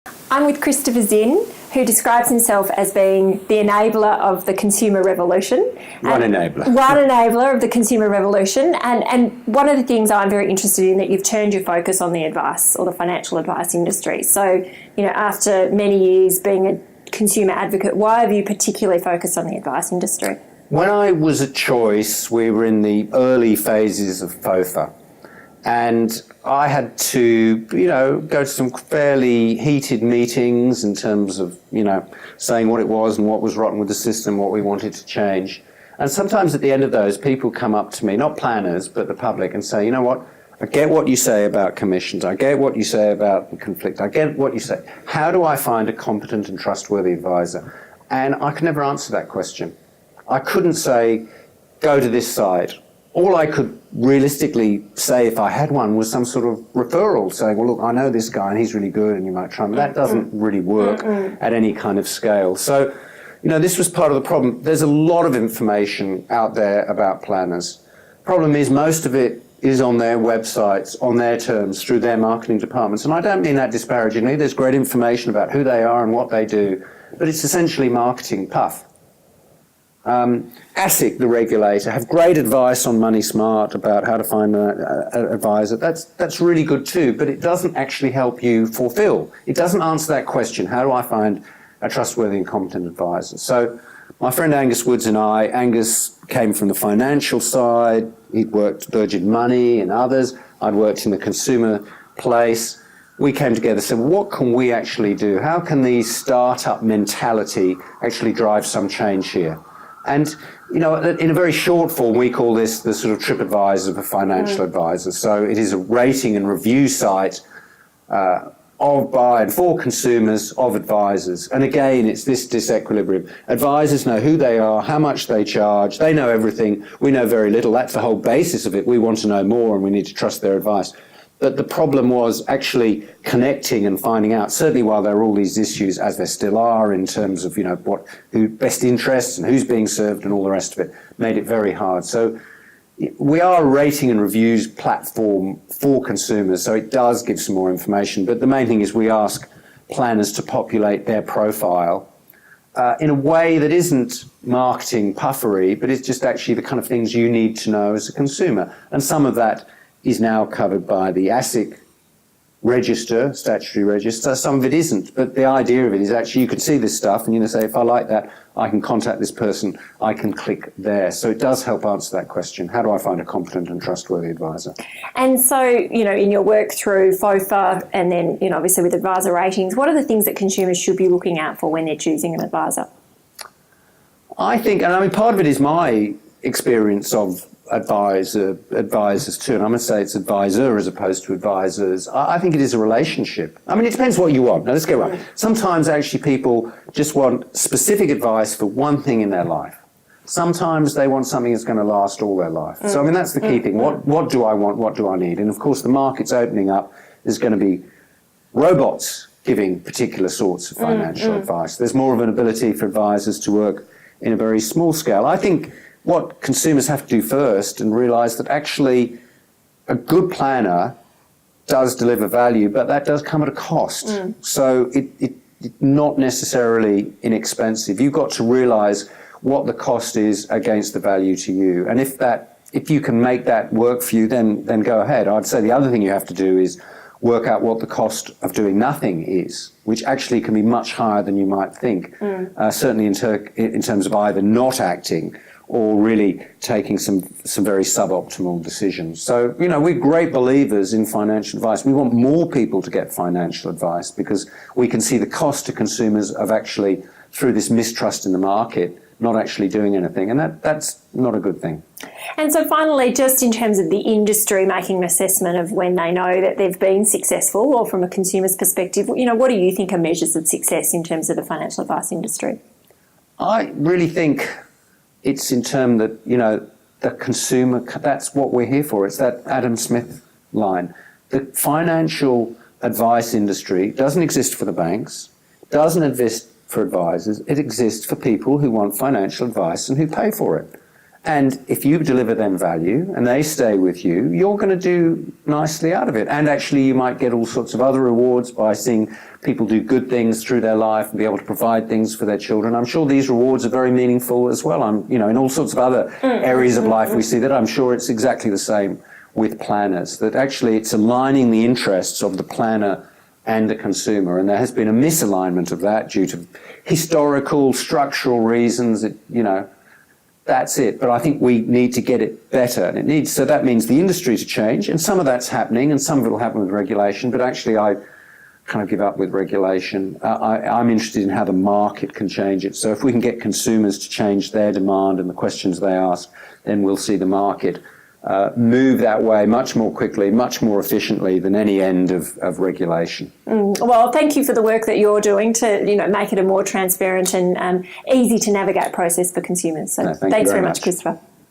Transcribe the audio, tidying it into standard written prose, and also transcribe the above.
I'm with Christopher Zinn, who describes himself as being the enabler of the consumer revolution. One enabler. One enabler of the consumer revolution. And one of the things I'm very interested in, that you've turned your focus on the advice or the financial advice industry. So, after many years being a consumer advocate, why have you particularly focused on the advice industry? When I was at Choice, we were in the early phases of FOFA. And I had to, go to some fairly heated meetings in terms of, saying what it was and what was rotten with the system, what we wanted to change. And sometimes at the end of those, people come up to me, not planners, but the public, and say, you know what, I get what you say about commissions. I get what you say about the conflict. I get what you say. How do I find a competent and trustworthy advisor? And I could never answer that question. I couldn't say, go to this site. All I could realistically say, if I had one, was some sort of referral saying, well, look, I know this guy and he's really good and you might try him. That doesn't really work at any kind of scale. So, this was part of the problem. There's a lot of information out there about planners. Problem is, most of it is on their websites, on their terms, through their marketing departments. And I don't mean that disparagingly. There's great information about who they are and what they do, but it's essentially marketing puff. ASIC, the regulator, have great advice on Money Smart about how to find an advisor. That's really good too, but it doesn't actually help you fulfill. It doesn't answer that question, how do I find a trustworthy and competent advisor? So my friend Angus Woods and Angus came from the financial side. He'd worked at Virgin Money and others. I'd worked in the consumer place. We came together and said, what can we actually do? How can the startup mentality actually drive some change here? And, in a very short form, we call this the sort of TripAdvisor for financial advisors. So it is a rating and review site of, by, and for consumers of advisors. And again, it's this disequilibrium. Advisors know who they are, how much they charge. They know everything. We know very little. That's the whole basis of it. We want to know more and we need to trust their advice. But the problem was actually connecting and finding out, certainly while there are all these issues, as there still are, in terms of, who best interests and who's being served and all the rest of it, made it very hard. So we are a rating and reviews platform for consumers, so it does give some more information. But the main thing is we ask planners to populate their profile in a way that isn't marketing puffery, but it's just actually the kind of things you need to know as a consumer. And some of that is now covered by the ASIC register, statutory register. Some of it isn't, but the idea of it is actually you can see this stuff and say, if I like that, I can contact this person, I can click there. So it does help answer that question. How do I find a competent and trustworthy advisor? And so, in your work through FOFA and then, obviously with advisor ratings, what are the things that consumers should be looking out for when they're choosing an advisor? I think, part of it is my experience of advisors too, and I'm going to say it's advisor as opposed to advisors. I think it is a relationship. It depends what you want. Now let's get right. Sometimes actually people just want specific advice for one thing in their life. Sometimes they want something that's going to last all their life. So that's the key thing. What do I want? What do I need? And of course the market's opening up. There's going to be robots giving particular sorts of financial advice. There's more of an ability for advisors to work in a very small scale. I think what consumers have to do first and realise that actually a good planner does deliver value, but that does come at a cost. So it's not necessarily inexpensive. You've got to realise what the cost is against the value to you. And if you can make that work for you, then go ahead. I'd say the other thing you have to do is work out what the cost of doing nothing is, which actually can be much higher than you might think, certainly in terms of either not acting or really taking some very suboptimal decisions. So, we're great believers in financial advice. We want more people to get financial advice because we can see the cost to consumers of actually, through this mistrust in the market, not actually doing anything. And that's not a good thing. And so finally, just in terms of the industry making an assessment of when they know that they've been successful, or from a consumer's perspective, what do you think are measures of success in terms of the financial advice industry? I really think it's in terms that, the consumer, that's what we're here for. It's that Adam Smith line. The financial advice industry doesn't exist for the banks, doesn't exist for advisors. It exists for people who want financial advice and who pay for it. And if you deliver them value and they stay with you, you're going to do nicely out of it. And actually, you might get all sorts of other rewards by seeing people do good things through their life and be able to provide things for their children. I'm sure these rewards are very meaningful as well. In all sorts of other areas of life we see that. I'm sure it's exactly the same with planners, that actually it's aligning the interests of the planner and the consumer, and there has been a misalignment of that due to historical, structural reasons. That's it. But I think we need to get it better, and so that means the industry to change, and some of that's happening, and some of it will happen with regulation. But actually, I kind of give up with regulation. I'm interested in how the market can change it. So if we can get consumers to change their demand and the questions they ask, then we'll see the market move that way much more quickly, much more efficiently than any end of regulation. Well, thank you for the work that you're doing to make it a more transparent and easy to navigate process for consumers. So thanks very much, Christopher.